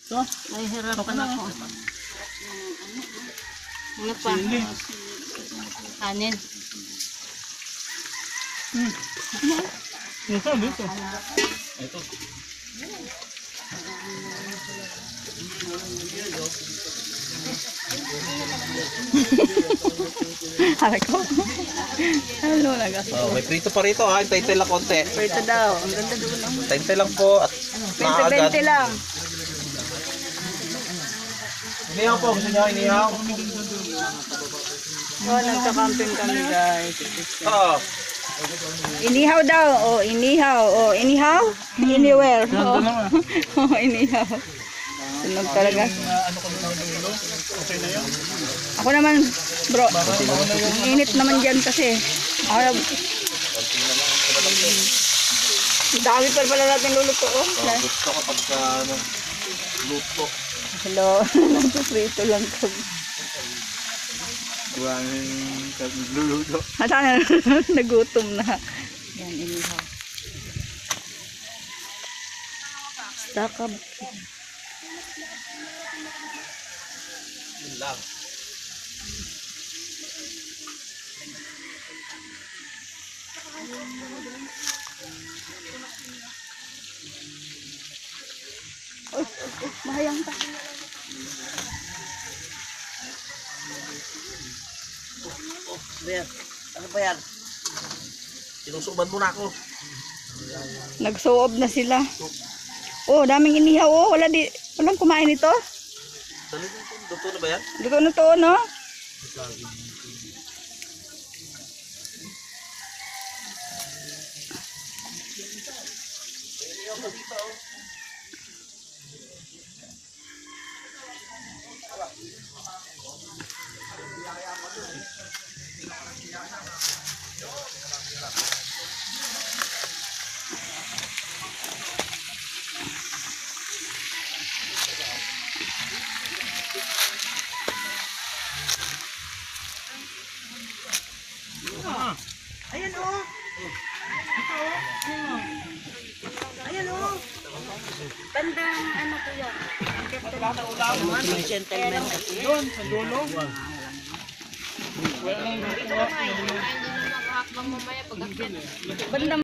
Ito? Nahihirapan ako. Ano pa? Kanin. Ito, dito. Ito. Harap ko. Hello, nagas. Oh, may prito pa rito ha. Hintay-hintay lang konti. Pwede daw. Ang ganda doon. Hintay-hintay lang po at maaagad. 20-20 lang. Inihaw po. Gusto niyo inihaw? Oh, nagka-camping kami, guys. Oo. Inihaw daw. Oh, inihaw. Oh, inihaw? Anywhere. Oh, oh inihaw. Sunog talaga. Ako naman, bro. Ang init naman dyan kasi. Ako, dami pa pala natin luluto. Oh. Gusto ko pagka luto. Hello. Nagpuprito lang kami. Buwangin luluto. Sana nagutom na. Yan, inihaw. Stakab. Yun lang. Mahayang pa. Bayan. Ano ba yan? Sinusuban mo na ako. Nagsuob na sila. Oh, daming inihaw. Oh, walang kumain ito. Luto na ba yan? Luto na to, no? Ayan o. Ayan o. Bandang ano ko yan. Gentleman kasi. Doon, sa dulo. Wala nang Bandang